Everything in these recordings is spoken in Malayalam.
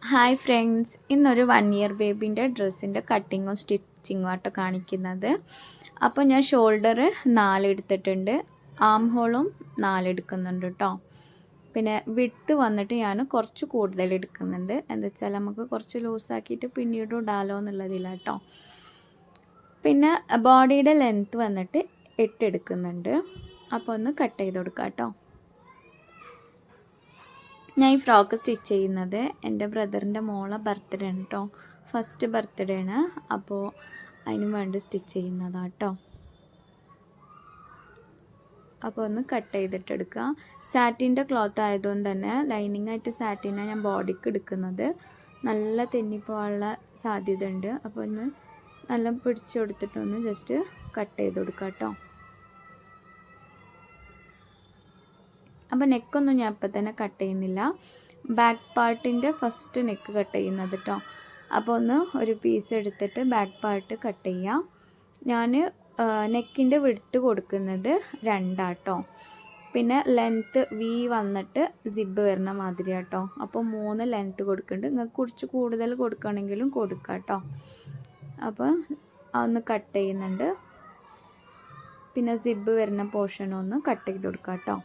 ഹായ് ഫ്രണ്ട്സ്, ഇന്നൊരു 1 ഇയർ ബേബിൻ്റെ ഡ്രസ്സിൻ്റെ കട്ടിങ്ങും സ്റ്റിച്ചിങ്ങും ആട്ടോ കാണിക്കുന്നത്. അപ്പോൾ ഞാൻ ഷോൾഡർ 4 എടുത്തിട്ടുണ്ട്, ആം ഹോളും 4 എടുക്കുന്നുണ്ട് കേട്ടോ. പിന്നെ വിഡ്ത്ത് വന്നിട്ട് ഞാൻ കുറച്ച് കൂടുതൽ എടുക്കുന്നുണ്ട്, എന്താ വെച്ചാൽ നമുക്ക് കുറച്ച് ലൂസാക്കിയിട്ട് പിന്നീട് ഇടാലോ എന്നുള്ളതിലാണ് കേട്ടോ. പിന്നെ ബോഡിയുടെ ലെങ്ത്ത് വന്നിട്ട് 8 എടുക്കുന്നുണ്ട്. അപ്പോൾ ഒന്ന് കട്ട് ചെയ്ത് കൊടുക്കാം കേട്ടോ. ഞാൻ ഈ ഫ്രോക്ക് സ്റ്റിച്ച് ചെയ്യുന്നത് എൻ്റെ ബ്രദറിൻ്റെ മോളെ ബർത്ത്ഡേ ആണ് കേട്ടോ, ഫസ്റ്റ് ബർത്ത്ഡേ ആണ്. അപ്പോൾ അതിന് വേണ്ടി സ്റ്റിച്ച് ചെയ്യുന്നതാണ് കേട്ടോ. അപ്പോൾ ഒന്ന് കട്ട് ചെയ്തിട്ടെടുക്കുക. സാറ്റിൻ്റെ ക്ലോത്ത് ആയതുകൊണ്ട് തന്നെ ലൈനിങ് ആയിട്ട് സാറ്റിനാണ് ഞാൻ ബോഡിക്ക് എടുക്കുന്നത്. നല്ല തെന്നിപ്പോകാനുള്ള സാധ്യത ഉണ്ട്. അപ്പോൾ ഒന്ന് നല്ല പിടിച്ചു കൊടുത്തിട്ടൊന്ന് ജസ്റ്റ് കട്ട് ചെയ്ത് കൊടുക്കുക കേട്ടോ. അപ്പോൾ നെക്കൊന്നും ഞാൻ ഇപ്പം തന്നെ കട്ട് ചെയ്യുന്നില്ല, ബാക്ക് പാർട്ടിൻ്റെ ഫസ്റ്റ് നെക്ക് കട്ട് ചെയ്യുന്നത് കേട്ടോ. അപ്പോൾ ഒന്ന് ഒരു പീസ് എടുത്തിട്ട് ബാക്ക് പാർട്ട് കട്ട് ചെയ്യാം. ഞാൻ നെക്കിൻ്റെ വിഡ്ത്ത് കൊടുക്കുന്നത് 2 ആട്ടോ. പിന്നെ ലെങ്ത്ത് വി വന്നിട്ട് സിബ് വരുന്ന മാതിരി ആട്ടോ. അപ്പോൾ 3 ലെങ്ത്ത് കൊടുക്കുന്നുണ്ട്. നിങ്ങൾക്ക് കുറച്ച് കൂടുതൽ കൊടുക്കുകയാണെങ്കിലും കൊടുക്കാം കേട്ടോ. അപ്പോൾ അതൊന്ന് കട്ട് ചെയ്യുന്നുണ്ട്. പിന്നെ സിബ് വരുന്ന പോർഷനൊന്ന് കട്ട് ചെയ്ത് കൊടുക്കാം കേട്ടോ.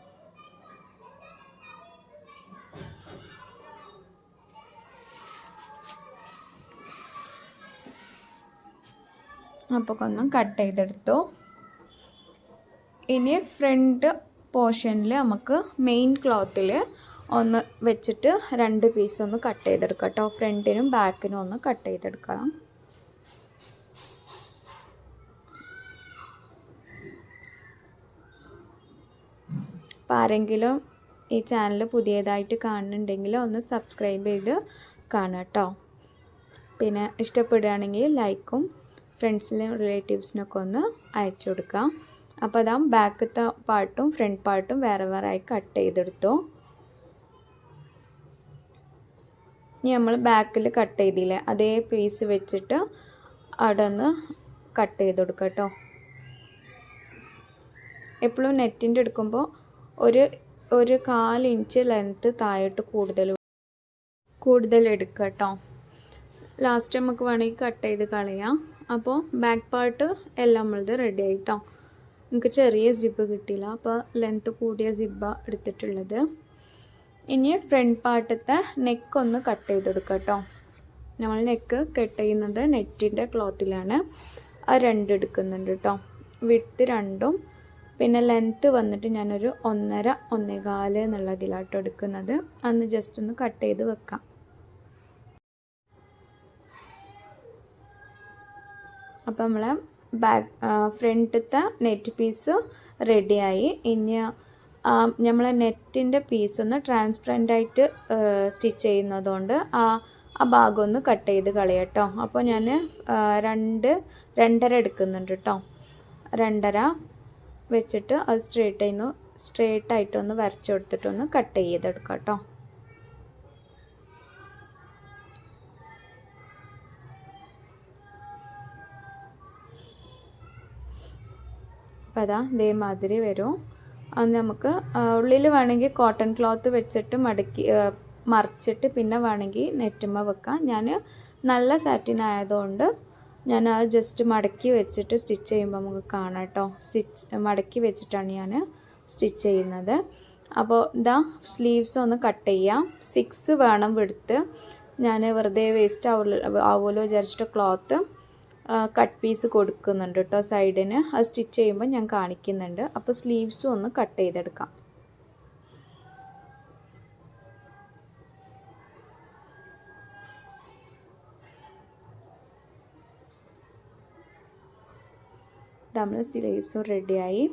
അപ്പോൾ ഒന്ന് കട്ട് ചെയ്തെടുത്തു. ഇനി ഫ്രണ്ട് പോർഷനിൽ നമുക്ക് മെയിൻ ക്ലോത്തിൽ ഒന്ന് വെച്ചിട്ട് 2 പീസ് ഒന്ന് കട്ട് ചെയ്തെടുക്കാം കേട്ടോ. ഫ്രണ്ടിനും ബാക്കിനും ഒന്ന് കട്ട് ചെയ്തെടുക്കാം. അപ്പോൾ ആരെങ്കിലും ഈ ചാനൽ പുതിയതായിട്ട് കാണുന്നുണ്ടെങ്കിൽ ഒന്ന് സബ്സ്ക്രൈബ് ചെയ്ത് കാണാം കേട്ടോ. പിന്നെ ഇഷ്ടപ്പെടുകയാണെങ്കിൽ ലൈക്കും ഫ്രണ്ട്സിനും റിലേറ്റീവ്സിനൊക്കെ ഒന്ന് അയച്ചു കൊടുക്കാം. അപ്പോൾ അതാ ബാക്കത്തെ പാർട്ടും ഫ്രണ്ട് പാർട്ടും വേറെ വേറെ ആയി കട്ട് ചെയ്തെടുത്തു. ഇനി നമ്മൾ ബാക്കിൽ കട്ട് ചെയ്തില്ലേ അതേ പീസ് വെച്ചിട്ട് അവിടെ ഒന്ന് കട്ട് ചെയ്ത് കൊടുക്കുക കേട്ടോ. എപ്പോഴും നെറ്റിൻ്റെ എടുക്കുമ്പോൾ ഒരു 1/4 ഇഞ്ച് ലെങ്ത്ത് താഴോട്ട് കൂടുതൽ എടുക്കുക കേട്ടോ. ലാസ്റ്റ് നമുക്ക് വേണമെങ്കിൽ കട്ട് ചെയ്ത് കളയാം. അപ്പോൾ ബാക്ക് പാർട്ട് എല്ലാം നമ്മളത് റെഡി ആയിട്ടോ. നമുക്ക് ചെറിയ സിബ് കിട്ടിയില്ല, അപ്പോൾ ലെങ്ത്ത് കൂടിയ സിബ്ബാണ് എടുത്തിട്ടുള്ളത്. ഇനി ഫ്രണ്ട് പാർട്ടത്തെ നെക്കൊന്ന് കട്ട് ചെയ്ത് കൊടുക്കുക കേട്ടോ. നമ്മൾ നെക്ക് കട്ട് ചെയ്യുന്നത് നെറ്റിൻ്റെ ക്ലോത്തിലാണ്. ആ 2 എടുക്കുന്നുണ്ട് കേട്ടോ. വിഡ്ത്ത് 2ഉം പിന്നെ ലെങ്ത്ത് വന്നിട്ട് ഞാനൊരു 1.5 1.25 എന്നുള്ളതിലാട്ടോ എടുക്കുന്നത്. അന്ന് ജസ്റ്റ് ഒന്ന് കട്ട് ചെയ്ത് വെക്കാം. അപ്പോൾ നമ്മളെ ഫ്രണ്ടത്തെ നെറ്റ് പീസ് റെഡിയായി. ഇനി നമ്മളെ നെറ്റിൻ്റെ പീസൊന്ന് ട്രാൻസ്പെറൻ്റ് ആയിട്ട് സ്റ്റിച്ച് ചെയ്യുന്നതുകൊണ്ട് ആ ഭാഗം ഒന്ന് കട്ട് ചെയ്ത് കളയാട്ടോ. അപ്പോൾ ഞാൻ 2.5 എടുക്കുന്നുണ്ട് കേട്ടോ. 2.5 വെച്ചിട്ട് അത് സ്ട്രെയിറ്റ് ആയിട്ടൊന്ന് വരച്ചു കൊടുത്തിട്ടൊന്ന് കട്ട് ചെയ്തെടുക്കാം കേട്ടോ. അപ്പോൾ അതാ ഇതേമാതിരി വരും. അത് നമുക്ക് ഉള്ളിൽ വേണമെങ്കിൽ കോട്ടൺ ക്ലോത്ത് വെച്ചിട്ട് മറിച്ചിട്ട് പിന്നെ വേണമെങ്കിൽ നെറ്റുമ്മ വെക്കാം. ഞാൻ നല്ല സാറ്റിൻ ആയതുകൊണ്ട് ഞാൻ അത് ജസ്റ്റ് മടക്കി വെച്ചിട്ട് സ്റ്റിച്ച് ചെയ്യുമ്പോൾ നമുക്ക് കാണാം കേട്ടോ. മടക്കി വെച്ചിട്ടാണ് ഞാൻ സ്റ്റിച്ച് ചെയ്യുന്നത്. അപ്പോൾ ഇതാ സ്ലീവ്സ് ഒന്ന് കട്ട് ചെയ്യാം. 6 വേണം വിഡ്ത്ത്. ഞാൻ വെറുതെ വേസ്റ്റ് ആവുമല്ലോ വിചാരിച്ചിട്ട് ക്ലോത്ത് കട്ട് പീസ് കൊടുക്കുന്നുണ്ട് കേട്ടോ സൈഡിന്. അത് സ്റ്റിച്ച് ചെയ്യുമ്പോൾ ഞാൻ കാണിക്കുന്നുണ്ട്. അപ്പോൾ സ്ലീവ്സും ഒന്ന് കട്ട് ചെയ്തെടുക്കാം. നമ്മൾ സ്ലീവ്സും റെഡിയായി.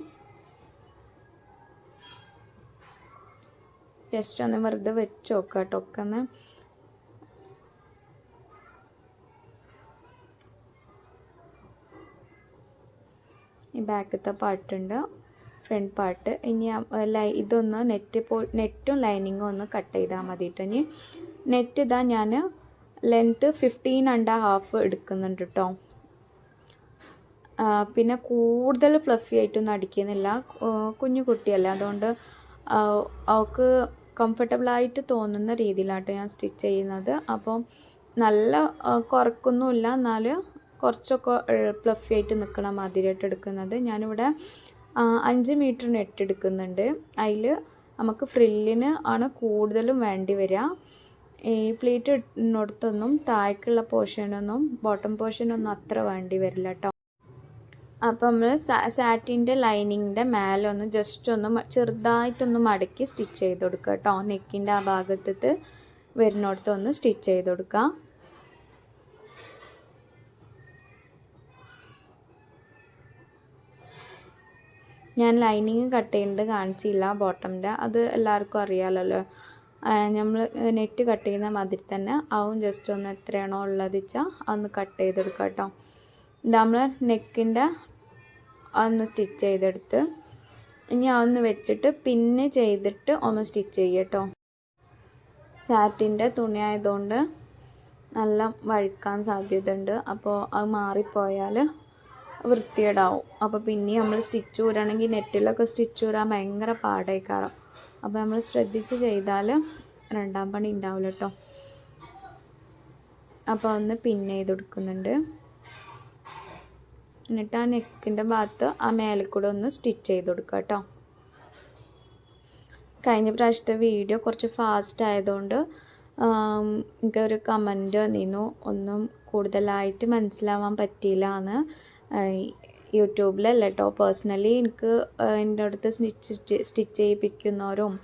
ജസ്റ്റ് ഒന്ന് വെറുതെ വെച്ച് നോക്കാം കേട്ടോ. ഒക്കെ ഒന്ന് ഈ ബാക്കത്തെ പാർട്ടുണ്ട്, ഫ്രണ്ട് പാർട്ട്. ഇനി ഇതൊന്ന് നെറ്റും ലൈനിങ്ങും ഒന്ന് കട്ട് ചെയ്താൽ മതി കേട്ടോ. ഇനി നെറ്റ് ഇതാ ഞാൻ ലെങ്ത്ത് 15.5 എടുക്കുന്നുണ്ട് കേട്ടോ. പിന്നെ കൂടുതൽ ഫ്ലഫി ആയിട്ടൊന്നും അടിക്കുന്നില്ല, കുഞ്ഞു കുട്ടിയല്ല, അതുകൊണ്ട് അവൾക്ക് കംഫർട്ടബിളായിട്ട് തോന്നുന്ന രീതിയിലാട്ടോ ഞാൻ സ്റ്റിച്ച് ചെയ്യുന്നത്. അപ്പോൾ നല്ല കുറക്കൊന്നുമില്ല, എന്നാൽ കുറച്ചൊക്കെ പ്ലഫി ആയിട്ട് നിൽക്കണ മാതിരിയായിട്ട് എടുക്കുന്നത്. ഞാനിവിടെ 5 മീറ്റർ നെറ്റ് എടുക്കുന്നുണ്ട്. അതിൽ നമുക്ക് ഫ്രില്ലിന് ആണ് കൂടുതലും വേണ്ടി വരിക. ഈ പ്ലീറ്റ് ഇടുന്നിടത്തൊന്നും താഴേക്കുള്ള പോർഷനൊന്നും ബോട്ടം പോർഷനൊന്നും അത്ര വേണ്ടി വരില്ല കേട്ടോ. അപ്പോൾ നമ്മൾ സാറ്റിൻ്റെ ലൈനിങ്ങിൻ്റെ മേലെ ഒന്ന് ജസ്റ്റ് ഒന്ന് ചെറുതായിട്ടൊന്ന് മടക്കി സ്റ്റിച്ച് ചെയ്ത് കൊടുക്കുക കേട്ടോ. നെക്കിൻ്റെ ആ ഭാഗത്ത് വരുന്നിടത്തൊന്ന് സ്റ്റിച്ച് ചെയ്ത് കൊടുക്കുക. ഞാൻ ലൈനിങ് കട്ട് ചെയ്യുന്നത് കാണിച്ചില്ല ബോട്ടമിൻ്റെ, അത് എല്ലാവർക്കും അറിയാമല്ലോ. നമ്മൾ നെറ്റ് കട്ട് ചെയ്യുന്ന മാതിരി തന്നെ ആവും. ജസ്റ്റ് ഒന്ന് എത്രയാണോ ഉള്ളത് വെച്ചാൽ അതൊന്ന് കട്ട് ചെയ്തെടുക്കുക കേട്ടോ. നമ്മൾ നെക്കിൻ്റെ ഒന്ന് സ്റ്റിച്ച് ചെയ്തെടുത്ത് ഇനി അതൊന്ന് വെച്ചിട്ട് പിന്നെ ചെയ്തിട്ട് ഒന്ന് സ്റ്റിച്ച് ചെയ്യുക കേട്ടോ. സാറ്റിൻ്റെ തുണി ആയതുകൊണ്ട് നല്ല വഴുക്കാൻ സാധ്യതയുണ്ട്. അപ്പോൾ അത് മാറിപ്പോയാൽ വൃത്തികേടാവും. അപ്പോൾ പിന്നെ നമ്മൾ സ്റ്റിച്ച് ഊരാണെങ്കിൽ നെറ്റിലൊക്കെ സ്റ്റിച്ച് ഊരാൻ ഭയങ്കര പാടായിക്കാറും. അപ്പോൾ നമ്മൾ ശ്രദ്ധിച്ച് ചെയ്താൽ രണ്ടാം പണി ഉണ്ടാവില്ല കേട്ടോ. അപ്പോൾ ഒന്ന് പിൻ ചെയ്ത് കൊടുക്കുന്നുണ്ട്. എന്നിട്ട് ആ നെക്കിൻ്റെ ഭാഗത്ത് ആ മേലെ കൂടെ ഒന്ന് സ്റ്റിച്ച് ചെയ്ത് കൊടുക്കുക കേട്ടോ. കഴിഞ്ഞ പ്രാവശ്യത്തെ വീഡിയോ കുറച്ച് ഫാസ്റ്റ് ആയതുകൊണ്ട് എനിക്കൊരു കമൻറ്റ് വന്നിരുന്നു, ഒന്നും കൂടുതലായിട്ട് മനസ്സിലാവാൻ പറ്റിയില്ല എന്ന്. യൂട്യൂബിലല്ല കേട്ടോ, പേഴ്സണലി എനിക്ക് എൻ്റെ അടുത്ത് സ്റ്റിച്ച് ചെയ്യിപ്പിക്കുന്നവരും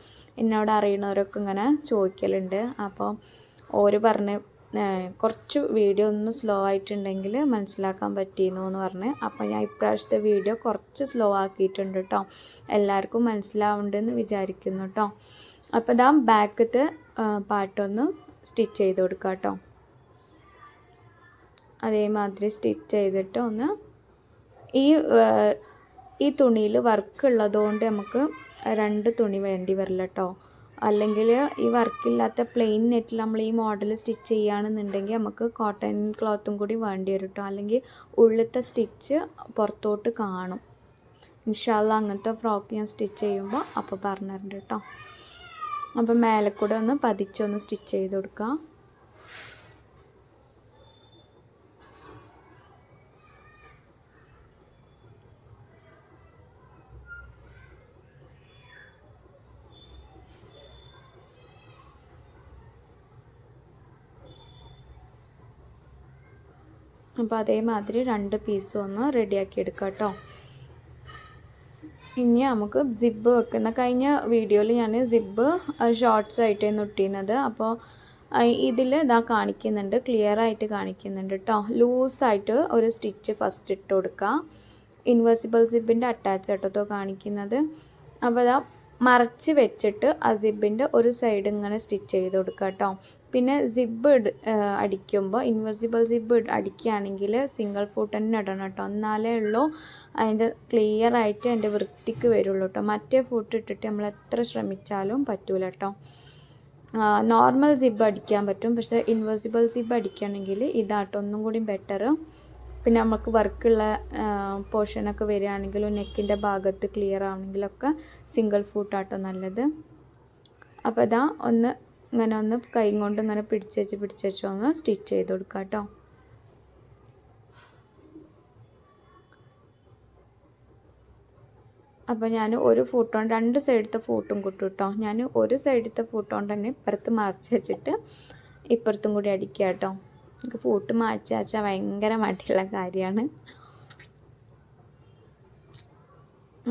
എന്നോട് അറിയുന്നവരൊക്കെ ഇങ്ങനെ ചോദിക്കലുണ്ട്. അപ്പോൾ ഓര് പറഞ്ഞ് കുറച്ച് വീഡിയോ ഒന്ന് സ്ലോ ആയിട്ടുണ്ടെങ്കിൽ മനസ്സിലാക്കാൻ പറ്റിയിരുന്നു എന്ന് പറഞ്ഞ്. അപ്പോൾ ഞാൻ ഇപ്രാവശ്യത്തെ വീഡിയോ കുറച്ച് സ്ലോ ആക്കിയിട്ടുണ്ട് കേട്ടോ. എല്ലാവർക്കും മനസ്സിലാവുന്നുണ്ടെന്ന് വിചാരിക്കുന്നു കേട്ടോ. അപ്പോൾ ഇതാ ബാക്കത്തെ പാട്ടൊന്ന് സ്റ്റിച്ച് ചെയ്ത് കൊടുക്കുക കേട്ടോ. അതേമാതിരി സ്റ്റിച്ച് ചെയ്തിട്ട് ഒന്ന് ഈ തുണിയിൽ വർക്ക് ഉള്ളതുകൊണ്ട് നമുക്ക് 2 തുണി വേണ്ടി വരില്ല കേട്ടോ. അല്ലെങ്കിൽ ഈ വർക്കില്ലാത്ത പ്ലെയിൻ നെറ്റിൽ നമ്മൾ ഈ മോഡൽ സ്റ്റിച്ച് ചെയ്യുകയാണെന്നുണ്ടെങ്കിൽ നമുക്ക് കോട്ടൺ ക്ലോത്തും കൂടി വേണ്ടി വരും കേട്ടോ. അല്ലെങ്കിൽ ഉള്ളിലത്തെ സ്റ്റിച്ച് പുറത്തോട്ട് കാണും. ഇൻഷാ അല്ലാഹ് അങ്ങനത്തെ ഫ്രോക്ക് ഞാൻ സ്റ്റിച്ച് ചെയ്യുമ്പോൾ അപ്പോൾ പറഞ്ഞിട്ടുണ്ട് കേട്ടോ. അപ്പോൾ മേലെ കൂടെ ഒന്ന് പതിച്ചൊന്ന് സ്റ്റിച്ച് ചെയ്ത് കൊടുക്കുക. അപ്പോൾ അതേമാതിരി 2 പീസും ഒന്ന് റെഡിയാക്കി എടുക്കാം കേട്ടോ. ഇനി നമുക്ക് സിബ്ബ് വെക്കുന്ന, കഴിഞ്ഞ വീഡിയോയിൽ ഞാൻ സിബ്ബ് ഷോർട്ട്സ് ആയിട്ടാണ് ഇട്ടിരുന്നത്. അപ്പോൾ ഇതിൽ ഇതാ കാണിക്കുന്നുണ്ട്, ക്ലിയർ ആയിട്ട് കാണിക്കുന്നുണ്ട് കേട്ടോ. ലൂസായിട്ട് ഒരു സ്റ്റിച്ച് ഫസ്റ്റ് ഇട്ട് കൊടുക്കുക. ഇൻവേഴ്സിബിൾ സിബിൻ്റെ അറ്റാച്ച് ആയിട്ടോ കാണിക്കുന്നത്. അപ്പോൾ ഇതാ മറച്ച് വെച്ചിട്ട് ആ സിബിൻ്റെ ഒരു സൈഡ് ഇങ്ങനെ സ്റ്റിച്ച് ചെയ്ത് കൊടുക്കുക കേട്ടോ. പിന്നെ സിബ് അടിക്കുമ്പോൾ ഇൻവേഴ്സിബിൾ സിബ് അടിക്കുകയാണെങ്കിൽ സിംഗിൾ ഫൂട്ട് തന്നെ ഇടണം കേട്ടോ. എന്നാലേ ഉള്ളൂ അതിൻ്റെ ക്ലിയർ ആയിട്ട് അതിൻ്റെ വൃത്തിക്ക് വരുള്ളൂ കേട്ടോ. മറ്റേ ഫൂട്ട് ഇട്ടിട്ട് നമ്മൾ എത്ര ശ്രമിച്ചാലും പറ്റൂല കേട്ടോ. നോർമൽ സിബ് അടിക്കാൻ പറ്റും, പക്ഷേ ഇൻവേഴ്സിബിൾ സിബ് അടിക്കുകയാണെങ്കിൽ ഇതാട്ടോ ഒന്നും കൂടി ബെറ്റർ. പിന്നെ നമുക്ക് വർക്കുള്ള പോർഷനൊക്കെ വരികയാണെങ്കിലും നെക്കിൻ്റെ ഭാഗത്ത് ക്ലിയർ ആവണമെങ്കിലൊക്കെ സിംഗിൾ ഫൂട്ടാട്ടോ നല്ലത്. അപ്പോൾ ഇതാ ഒന്ന് ഇങ്ങനെ ഒന്ന് കൈ കൊണ്ട് ഇങ്ങനെ പിടിച്ച് ഒന്ന് സ്റ്റിച്ച് ചെയ്ത് കൊടുക്കുക കേട്ടോ. അപ്പോൾ ഞാൻ ഒരു ഫൂട്ടോണ്ട് 2 സൈഡത്തെ ഫൂട്ടും കിട്ടും കേട്ടോ. ഞാൻ ഒരു സൈഡത്തെ ഫൂട്ടോണ്ട് തന്നെ ഇപ്പുറത്ത് മറിച്ച് വെച്ചിട്ട് ഇപ്പുറത്തും കൂടി അടിക്കുക കേട്ടോ. എനിക്ക് ഫൂട്ട് മാറ്റി വെച്ചാൽ ഭയങ്കര മടിയുള്ള കാര്യമാണ്.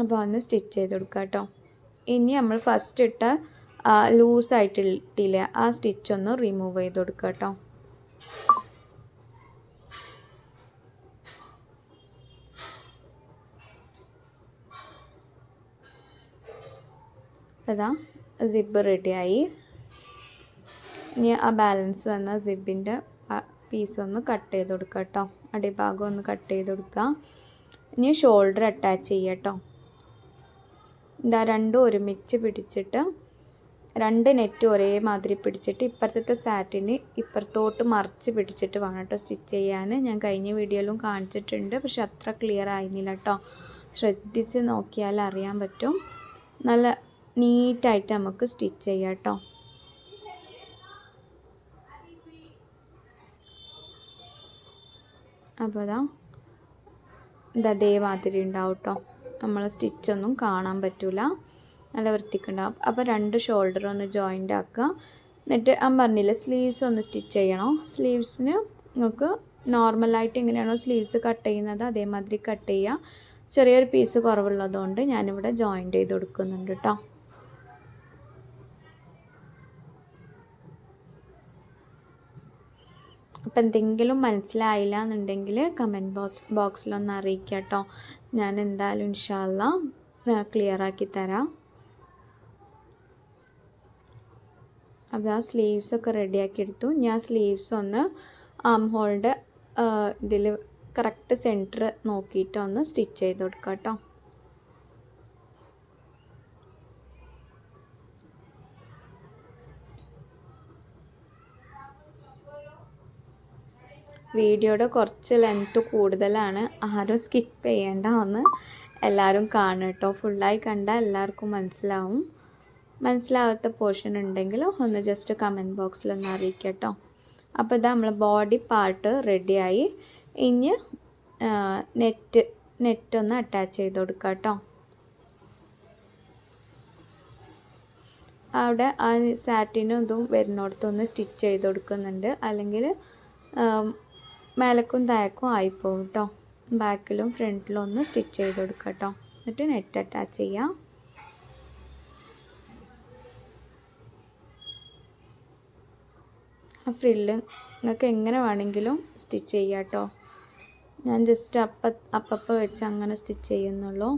അപ്പോൾ ഒന്ന് സ്റ്റിച്ച് ചെയ്ത് കൊടുക്കുക കേട്ടോ. ഇനി നമ്മൾ ഫസ്റ്റ് ഇട്ട ലൂസായിട്ട് ഇട്ടില്ലേ ആ സ്റ്റിച്ചൊന്ന് റിമൂവ് ചെയ്ത് കൊടുക്കുക കേട്ടോ. അതാ സിബ് റെഡിയായി. ഇനി ആ ബാലൻസ് വന്ന സിബിൻ്റെ പീസൊന്ന് കട്ട് ചെയ്ത് കൊടുക്കുക കേട്ടോ. അടിഭാഗം ഒന്ന് കട്ട് ചെയ്ത് കൊടുക്കുക. ഇനി ഷോൾഡർ അറ്റാച്ച് ചെയ്യുക കേട്ടോ. ഇതാ രണ്ടും ഒരുമിച്ച് പിടിച്ചിട്ട് 2 നെറ്റ് ഒരേമാതിരി പിടിച്ചിട്ട് ഇപ്പുറത്തെ സാറ്റിന് ഇപ്പുറത്തോട്ട് മറിച്ച് പിടിച്ചിട്ട് വേണം കേട്ടോ സ്റ്റിച്ച് ചെയ്യാൻ. ഞാൻ കഴിഞ്ഞ വീഡിയോയിലും കാണിച്ചിട്ടുണ്ട്, പക്ഷെ അത്ര ക്ലിയർ ആയിരുന്നില്ല കേട്ടോ. ശ്രദ്ധിച്ച് നോക്കിയാൽ അറിയാൻ പറ്റും. നല്ല നീറ്റായിട്ട് നമുക്ക് സ്റ്റിച്ച് ചെയ്യാം കേട്ടോ. അപ്പോൾ ഇതേമാതിരി ഉണ്ടാവും കേട്ടോ. നമ്മൾ സ്റ്റിച്ചൊന്നും കാണാൻ പറ്റില്ല, നല്ല വൃത്തിക്കുണ്ടാവും. അപ്പോൾ 2 ഷോൾഡർ ഒന്ന് ജോയിൻ്റ് ആക്കുക. എന്നിട്ട് പറഞ്ഞില്ലേ സ്ലീവ്സ് ഒന്ന് സ്റ്റിച്ച് ചെയ്യണം. സ്ലീവ്സിന് നമുക്ക് നോർമലായിട്ട് എങ്ങനെയാണോ സ്ലീവ്സ് കട്ട് ചെയ്യുന്നത് അതേമാതിരി കട്ട് ചെയ്യുക. ചെറിയൊരു പീസ് കുറവുള്ളതുകൊണ്ട് ഞാനിവിടെ ജോയിൻ്റ് ചെയ്ത് കൊടുക്കുന്നുണ്ട് കേട്ടോ. അപ്പം എന്തെങ്കിലും മനസ്സിലായില്ല എന്നുണ്ടെങ്കിൽ കമൻറ്റ് ബോക്സിലൊന്ന് അറിയിക്കുക കേട്ടോ. ഞാൻ എന്തായാലും ഇൻഷാ അല്ലാഹ് ക്ലിയർ ആക്കി തരാം. അപ്പോൾ സ്ലീവ്സൊക്കെ റെഡിയാക്കി എടുത്തു. ഞാൻ സ്ലീവ്സ് ഒന്ന് ആം ഹോളിൻ്റെ ഇതിൽ കറക്റ്റ് സെൻറ്റർ നോക്കിയിട്ട് ഒന്ന് സ്റ്റിച്ച് ചെയ്ത് കൊടുക്കാം കേട്ടോ. വീഡിയോയുടെ കുറച്ച് ലെങ്ത്ത് കൂടുതലാണ്, ആരും സ്കിപ്പ് ചെയ്യേണ്ട, ഒന്ന് എല്ലാവരും കാണും കേട്ടോ. ഫുള്ളായി കണ്ടാൽ എല്ലാവർക്കും മനസ്സിലാവും. മനസ്സിലാവാത്ത പോർഷൻ ഉണ്ടെങ്കിൽ ഒന്ന് ജസ്റ്റ് കമൻറ്റ് ബോക്സിലൊന്ന് അറിയിക്കുക കേട്ടോ. അപ്പോൾ നമ്മൾ ബോഡി പാർട്ട് റെഡിയായി. ഇനി നെറ്റ് ഒന്ന് അറ്റാച്ച് ചെയ്ത് കൊടുക്കുക കേട്ടോ. അവിടെ ആ സാറ്റിനും ഇതും വരുന്നിടത്തൊന്ന് സ്റ്റിച്ച് ചെയ്ത് കൊടുക്കുന്നുണ്ട്, അല്ലെങ്കിൽ മേലക്കും താഴേക്കും ആയിപ്പോവും കേട്ടോ. ബാക്കിലും ഫ്രണ്ടിലും ഒന്ന് സ്റ്റിച്ച് ചെയ്ത് കൊടുക്കുക കേട്ടോ. എന്നിട്ട് നെറ്റ് അറ്റാച്ച് ചെയ്യാം. ആ ഫ്രില്ല് നിങ്ങൾക്ക് എങ്ങനെ വേണമെങ്കിലും സ്റ്റിച്ച് ചെയ്യാം കേട്ടോ. ഞാൻ ജസ്റ്റ് അപ്പപ്പം വെച്ച് അങ്ങനെ സ്റ്റിച്ച് ചെയ്യുന്നുള്ളൂ.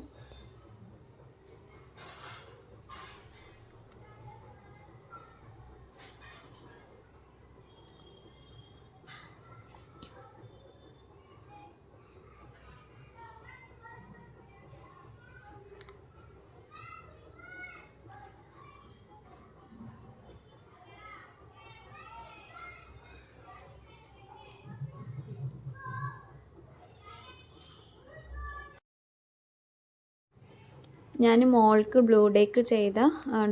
ഞാൻ മോൾക്ക് ബ്ലൂ ഡേക്ക് ചെയ്ത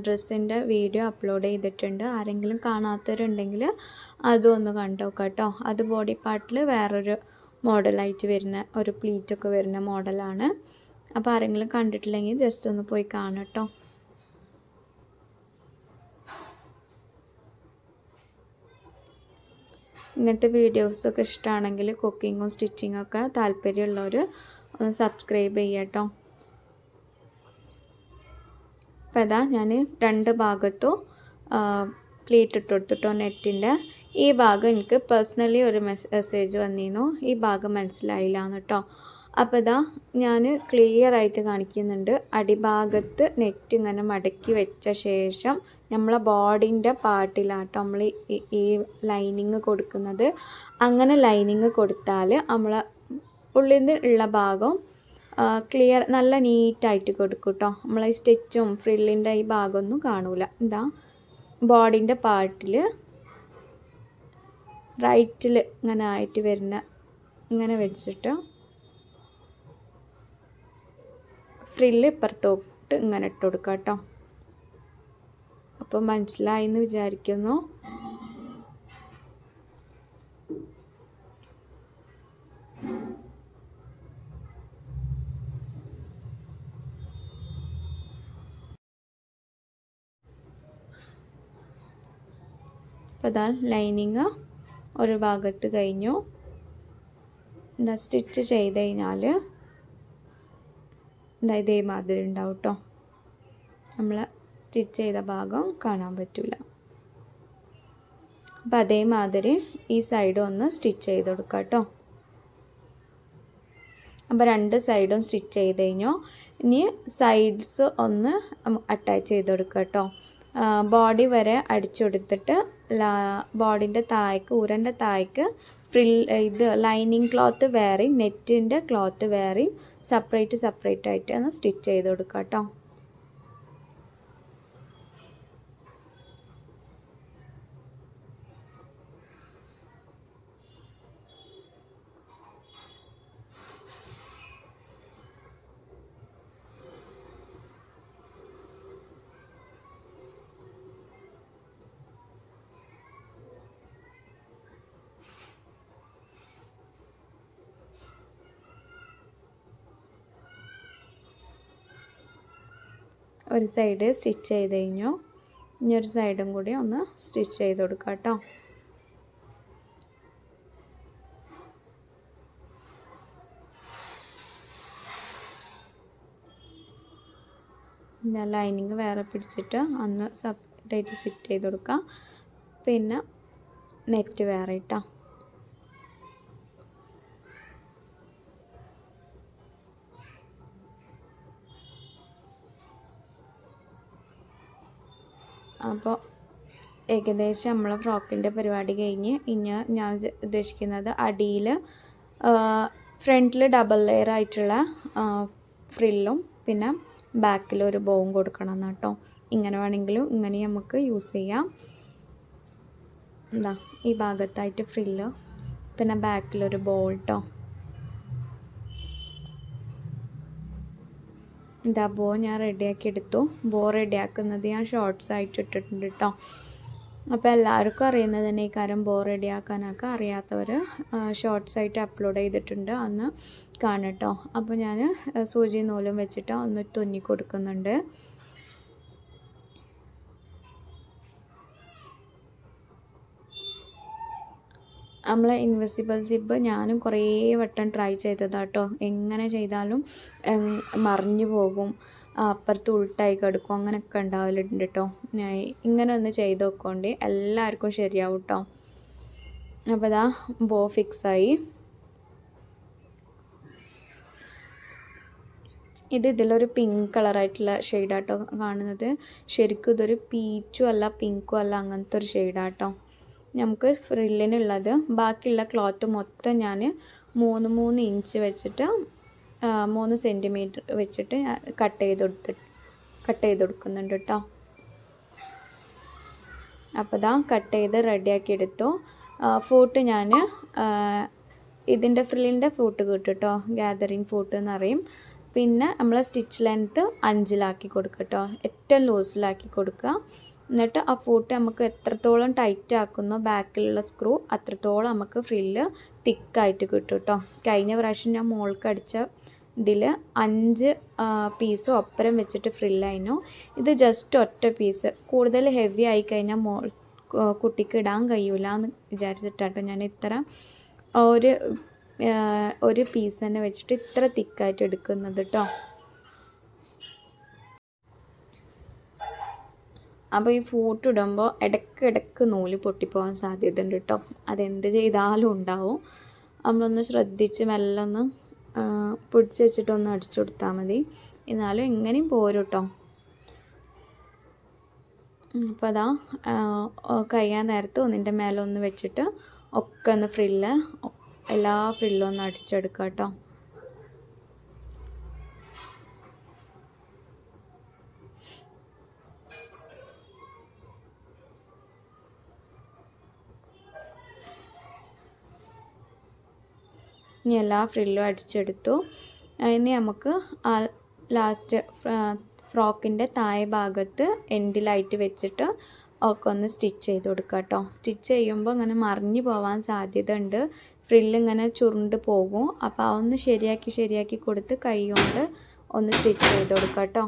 ഡ്രസ്സിൻ്റെ വീഡിയോ അപ്ലോഡ് ചെയ്തിട്ടുണ്ട്. ആരെങ്കിലും കാണാത്തവരുണ്ടെങ്കിൽ അതും ഒന്ന് കണ്ടോക്കാം കേട്ടോ. അത് ബോഡി പാർട്ടിൽ വേറൊരു മോഡലായിട്ട് വരുന്ന ഒരു പ്ലീറ്റൊക്കെ വരുന്ന മോഡലാണ്. അപ്പോൾ ആരെങ്കിലും കണ്ടിട്ടില്ലെങ്കിൽ ജസ്റ്റ് ഒന്ന് പോയി കാണാം കേട്ടോ. ഇങ്ങനത്തെ വീഡിയോസൊക്കെ ഇഷ്ടമാണെങ്കിൽ കുക്കിങ്ങും സ്റ്റിച്ചിങ്ങൊക്കെ താല്പര്യമുള്ളവർ ഒന്ന് സബ്സ്ക്രൈബ് ചെയ്യുക കേട്ടോ. അപ്പോൾ അതാ ഞാൻ 2 ഭാഗത്തും പ്ലീറ്റ് ഇട്ട് കൊടുത്തിട്ടോ നെറ്റിൻ്റെ. ഈ ഭാഗം എനിക്ക് പേഴ്സണലി ഒരു മെസ്സേജ് വന്നിരുന്നു, ഈ ഭാഗം മനസ്സിലായില്ല എന്ന് കേട്ടോ. അപ്പോൾ ഇതാ ഞാൻ ക്ലിയർ ആയിട്ട് കാണിക്കുന്നുണ്ട്. അടിഭാഗത്ത് നെറ്റ് ഇങ്ങനെ മടക്കി വെച്ച ശേഷം നമ്മളെ ബോഡീൻ്റെ പാർട്ടിലാട്ടോ നമ്മൾ ഈ ലൈനിങ് കൊടുക്കുന്നത്. അങ്ങനെ ലൈനിങ് കൊടുത്താൽ നമ്മളെ ഉള്ളിൽ നിന്ന് ഉള്ള ഭാഗം ക്ലിയർ നല്ല നീറ്റായിട്ട് കൊടുക്കും കേട്ടോ. നമ്മളെ സ്റ്റിച്ചും ഫ്രില്ലിൻ്റെ ഈ ഭാഗമൊന്നും കാണൂല. എന്താ ബോഡീൻ്റെ പാർട്ടിൽ റൈറ്റിൽ ഇങ്ങനെ ആയിട്ട് വരുന്ന ഇങ്ങനെ വെച്ചിട്ട് ഫ്രില്ല് ഇപ്പുറത്തോട്ട് ഇങ്ങനെ ഇട്ട് കൊടുക്കാം കേട്ടോ. അപ്പോൾ മനസ്സിലായി എന്ന് വിചാരിക്കുന്നു. അപ്പോൾ അതാ ലൈനിങ് ഒരു ഭാഗത്ത് കഴിഞ്ഞു. എന്താ സ്റ്റിച്ച് ചെയ്ത് കഴിഞ്ഞാൽ ഇതേമാതിരി ഉണ്ടാവും കേട്ടോ. നമ്മൾ സ്റ്റിച്ച് ചെയ്ത ഭാഗം കാണാൻ പറ്റില്ല. അപ്പം അതേമാതിരി ഈ സൈഡും ഒന്ന് സ്റ്റിച്ച് ചെയ്ത് കൊടുക്കാം കേട്ടോ. അപ്പോൾ 2 സൈഡും സ്റ്റിച്ച് ചെയ്ത് കഴിഞ്ഞു. ഇനി സൈഡ്സ് ഒന്ന് അറ്റാച്ച് ചെയ്ത് കൊടുക്കുക കേട്ടോ. ബോഡി വരെ അടിച്ചു കൊടുത്തിട്ട് ബോഡീൻ്റെ താഴേക്ക് ഊരൻ്റെ താഴേക്ക് ഇത് ലൈനിങ് ക്ലോത്ത് വേറെയും നെറ്റിൻ്റെ ക്ലോത്ത് വേറെയും സെപ്പറേറ്റ് ആയിട്ട് ഒന്ന് സ്റ്റിച്ച് ചെയ്ത് കൊടുക്കുക കേട്ടോ. ഒരു സൈഡ് സ്റ്റിച്ച് ചെയ്ത് കഴിഞ്ഞു. ഇനി ഒരു സൈഡും കൂടി ഒന്ന് സ്റ്റിച്ച് ചെയ്ത് കൊടുക്കാം കേട്ടോ. ഞാൻ ലൈനിങ് വേറെ പിടിച്ചിട്ട് ഒന്ന് സെപ്പറേറ്റ് സെറ്റ് ചെയ്ത് കൊടുക്കാം. പിന്നെ നെറ്റ് വേറെ ഇട്ടോ. അപ്പോൾ ഏകദേശം നമ്മളെ ഫ്രോക്കിൻ്റെ പരിപാടി കഴിഞ്ഞ് ഇനി ഞാൻ ഉദ്ദേശിക്കുന്നത് അടിയിൽ ഫ്രണ്ടിൽ ഡബിൾ ലെയർ ആയിട്ടുള്ള ഫ്രില്ലും പിന്നെ ബാക്കിൽ ഒരു ബോവും കൊടുക്കണം എന്ന് കേട്ടോ. ഇങ്ങനെ വേണമെങ്കിലും ഇങ്ങനെ നമുക്ക് യൂസ് ചെയ്യാം. എന്താ ഈ ഭാഗത്തായിട്ട് ഫ്രില്ല് പിന്നെ ബാക്കിലൊരു ബോ കേട്ടോ. എന്താ ബോ ഞാൻ റെഡിയാക്കി എടുത്തു. ബോ റെഡിയാക്കുന്നത് ഞാൻ ഷോർട്സ് ആയിട്ട് ഇട്ടിട്ടുണ്ട് കേട്ടോ. അപ്പോൾ എല്ലാവർക്കും അറിയുന്നത് തന്നെ ഈ കാര്യം ബോ റെഡിയാക്കാനൊക്കെ അറിയാത്തവർ ഷോർട്സ് ആയിട്ട് അപ്ലോഡ് ചെയ്തിട്ടുണ്ട്, അന്ന് കാണട്ടോ. അപ്പോൾ ഞാൻ സൂചി നൂലും വെച്ചിട്ട് ഒന്ന് തുന്നി കൊടുക്കുന്നുണ്ട്. നമ്മളെ ഇൻവിസിബിൾ സിബ് ഞാനും കുറേ വട്ടം ട്രൈ ചെയ്തതാട്ടോ. എങ്ങനെ ചെയ്താലും മറിഞ്ഞു പോകും, അപ്പുറത്ത് ഉൾട്ടായി കിടക്കും, അങ്ങനെയൊക്കെ ഉണ്ടാവലുണ്ട് കേട്ടോ. ഇങ്ങനെ ഒന്ന് ചെയ്ത് നോക്കൊണ്ട് എല്ലാവർക്കും ശരിയാവും കേട്ടോ. അപ്പോൾ ഇതാ ബോ ഫിക്സായി. ഇതിലൊരു പിങ്ക് കളറായിട്ടുള്ള ഷെയ്ഡാട്ടോ കാണുന്നത്. ശരിക്കും ഇതൊരു പീച്ചും അല്ല പിങ്കും അല്ല, അങ്ങനത്തെ ഒരു ഷെയ്ഡാട്ടോ. നമുക്ക് ഫ്രില്ലിനുള്ളത് ബാക്കിയുള്ള ക്ലോത്ത് മൊത്തം ഞാൻ 3 ഇഞ്ച് വെച്ചിട്ട് 3 സെൻറ്റിമീറ്റർ വെച്ചിട്ട് കട്ട് ചെയ്ത് കൊടുക്കുന്നുണ്ട് കേട്ടോ. അപ്പോൾ ഇതാ കട്ട് ചെയ്ത് റെഡിയാക്കി എടുത്തു. ഫൂട്ട് ഞാൻ ഇതിൻ്റെ ഫ്രില്ലിൻ്റെ ഫൂട്ട് കിട്ടും കേട്ടോ, ഗാദറിങ് ഫൂട്ട് എന്ന് പറയും. പിന്നെ നമ്മൾ സ്റ്റിച്ച് ലെങ്ത്ത് 5 കൊടുക്കുക കേട്ടോ, ഏറ്റവും ലൂസിലാക്കി കൊടുക്കുക. എന്നിട്ട് ആ ഫൂട്ട് നമുക്ക് എത്രത്തോളം ടൈറ്റ് ആക്കുന്നോ ബാക്കിലുള്ള സ്ക്രൂ അത്രത്തോളം നമുക്ക് ഫ്രില്ല് തിക്കായിട്ട് കിട്ടും കേട്ടോ. കഴിഞ്ഞ പ്രാവശ്യം ഞാൻ മോൾക്ക് അടിച്ച ഇതിൽ 5 പീസ് ഒപ്പരം വെച്ചിട്ട് ഫ്രില്ലായിരുന്നു. ഇത് ജസ്റ്റ് ഒറ്റ പീസ്. കൂടുതൽ ഹെവി ആയി കഴിഞ്ഞാൽ കുട്ടിക്ക് ഇടാൻ കഴിയൂല എന്ന് വിചാരിച്ചിട്ടാട്ടോ ഞാൻ ഇത്ര ഒരു പീസ് തന്നെ വെച്ചിട്ട് ഇത്ര തിക്കായിട്ട് എടുക്കുന്നത് കേട്ടോ. അപ്പോൾ ഈ ഫൂട്ട് ഇടുമ്പോൾ ഇടയ്ക്ക് നൂല് പൊട്ടിപ്പോകാൻ സാധ്യത ഉണ്ട് കേട്ടോ. അതെന്ത് ചെയ്താലും ഉണ്ടാവും. നമ്മളൊന്ന് ശ്രദ്ധിച്ച് മെല്ലെ ഒന്ന് പിടിച്ച് വെച്ചിട്ടൊന്ന് അടിച്ചു കൊടുത്താൽ മതി, എന്നാലും എങ്ങനെയും പോരും കേട്ടോ. അപ്പോൾ അതാ കഴിയാൻ നേരത്ത് ഒന്നിൻ്റെ മേലെ ഒന്ന് വെച്ചിട്ട് ഒക്കെ ഒന്ന് എല്ലാ ഫ്രില്ലും ഒന്ന് അടിച്ചെടുക്കാം കേട്ടോ. ഇനി എല്ലാ ഫ്രില്ലും അടിച്ചെടുത്തു. ഇനി നമുക്ക് ലാസ്റ്റ് ഫ്രോക്കിൻ്റെ താഴെ ഭാഗത്ത് എൻഡിലായിട്ട് വെച്ചിട്ട് ഒക്കെ ഒന്ന് സ്റ്റിച്ച് ചെയ്ത് കൊടുക്കുക കേട്ടോ. സ്റ്റിച്ച് ചെയ്യുമ്പോൾ ഇങ്ങനെ മറിഞ്ഞു പോകാൻ സാധ്യത ഉണ്ട്, ഫ്രില്ലിങ്ങനെ ചുരുണ്ട് പോകും. അപ്പോൾ അതൊന്ന് ശരിയാക്കി കൊടുത്ത് കൈ കൊണ്ട് ഒന്ന് സ്റ്റിച്ച് ചെയ്ത് കൊടുക്കുക കേട്ടോ.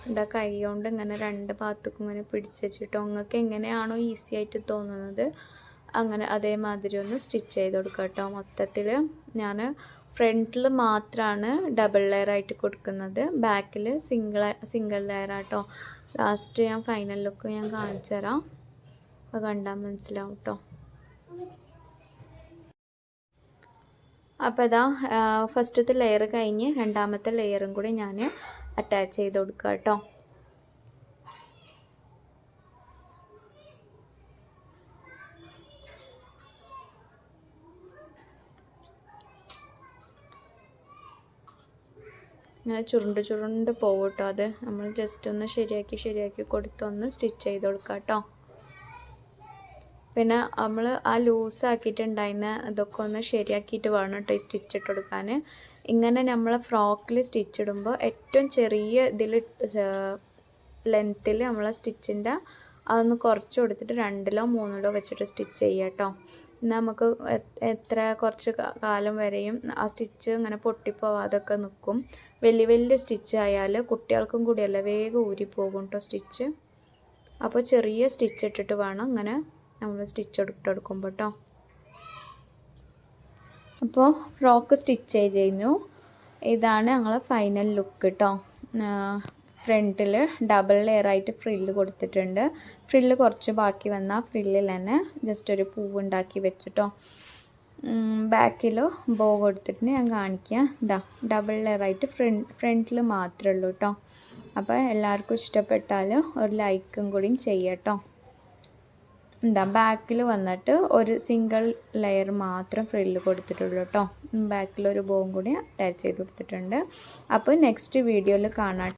എന്താ കൈ കൊണ്ട് ഇങ്ങനെ 2 ഭാഗത്തേക്കും ഇങ്ങനെ പിടിച്ച് വെച്ചിട്ടോ. നിങ്ങൾക്ക് എങ്ങനെയാണോ ഈസി ആയിട്ട് തോന്നുന്നത് അങ്ങനെ അതേമാതിരി ഒന്ന് സ്റ്റിച്ച് ചെയ്ത് കൊടുക്കുക കേട്ടോ. മൊത്തത്തിൽ ഞാൻ ഫ്രണ്ടിൽ മാത്രമാണ് ഡബിൾ ലെയർ ആയിട്ട് കൊടുക്കുന്നത്, ബാക്കിൽ സിംഗിൾ ലെയർ ആട്ടോ. ലാസ്റ്റ് ഞാൻ ഫൈനൽ ലുക്ക് ഞാൻ കാണിച്ചു തരാം, അപ്പോൾ കണ്ടാൽ മനസ്സിലാവും കേട്ടോ. അപ്പോൾ ഇതാ ഫസ്റ്റത്തെ ലെയർ കഴിഞ്ഞ് രണ്ടാമത്തെ ലെയറും കൂടി ഞാൻ അറ്റാച്ച് ചെയ്ത് കൊടുക്കുക കേട്ടോ. ഇങ്ങനെ ചുരുണ്ട് പോകും കേട്ടോ. അത് നമ്മൾ ജസ്റ്റ് ഒന്ന് ശരിയാക്കി കൊടുത്തൊന്ന് സ്റ്റിച്ച് ചെയ്ത് കൊടുക്കുക കേട്ടോ. പിന്നെ നമ്മൾ ആ ലൂസാക്കിയിട്ടുണ്ടായിരുന്ന ഇതൊക്കെ ഒന്ന് ശരിയാക്കിയിട്ട് വേണം കേട്ടോ ഈ സ്റ്റിച്ച് ഇട്ട് കൊടുക്കാൻ. ഇങ്ങനെ നമ്മൾ ഫ്രോക്കിൽ സ്റ്റിച്ച് ഇടുമ്പോൾ ഏറ്റവും ചെറിയ ഇതിൽ ലെങ്ത്തിൽ നമ്മൾ സ്റ്റിച്ചിൻ്റെ അതൊന്ന് കുറച്ച് കൊടുത്തിട്ട് 2ലോ 3ലോ വെച്ചിട്ട് സ്റ്റിച്ച് ചെയ്യുക കേട്ടോ. നമുക്ക് എത്ര കുറച്ച് കാലം വരെയും ആ സ്റ്റിച്ച് ഇങ്ങനെ പൊട്ടിപ്പോവാതൊക്കെ നിൽക്കും. വലിയ വലിയ സ്റ്റിച്ച് ആയാൽ കുട്ടികൾക്കും കൂടിയല്ല വേഗം ഊരിപ്പോകും കേട്ടോ സ്റ്റിച്ച്. അപ്പോൾ ചെറിയ സ്റ്റിച്ച് ഇട്ടിട്ട് വേണം ഇങ്ങനെ നമ്മൾ സ്റ്റിച്ച് ഇട്ടെടുക്കുമ്പോൾ കേട്ടോ. അപ്പോൾ ഫ്രോക്ക് സ്റ്റിച്ച് ചെയ്ത് കഴിഞ്ഞു. ഇതാണ് ഞങ്ങളെ ഫൈനൽ ലുക്ക് കേട്ടോ. ഫ്രണ്ടിൽ ഡബിൾ ലെയർ ആയിട്ട് ഫ്രില്ല് കൊടുത്തിട്ടുണ്ട്. ഫ്രില്ല് കുറച്ച് ബാക്കി വന്നാൽ ഫ്രില്ലിൽ തന്നെ ജസ്റ്റ് ഒരു പൂവ് ഉണ്ടാക്കി വെച്ചിട്ടോ. ബാക്കിൽ ബോ കൊടുത്തിട്ട് ഞാൻ കാണിക്കാം. ഇതാ ഡബിൾ ലെയർ ആയിട്ട് ഫ്രണ്ടിൽ മാത്രമേ ഉള്ളൂ കേട്ടോ. അപ്പോൾ എല്ലാവർക്കും ഇഷ്ടപ്പെട്ടാൽ ഒരു ലൈക്കും കൂടിയും ചെയ്യട്ടോ. എന്താ ബാക്കിൽ വന്നിട്ട് ഒരു സിംഗിൾ ലെയർ മാത്രം ഫ്രില്ല് കൊടുത്തിട്ടുള്ളൂ കേട്ടോ. ബാക്കിൽ ഒരു ബോവും കൂടി അറ്റാച്ച് ചെയ്ത് കൊടുത്തിട്ടുണ്ട്. അപ്പോൾ നെക്സ്റ്റ് വീഡിയോയിൽ കാണാം.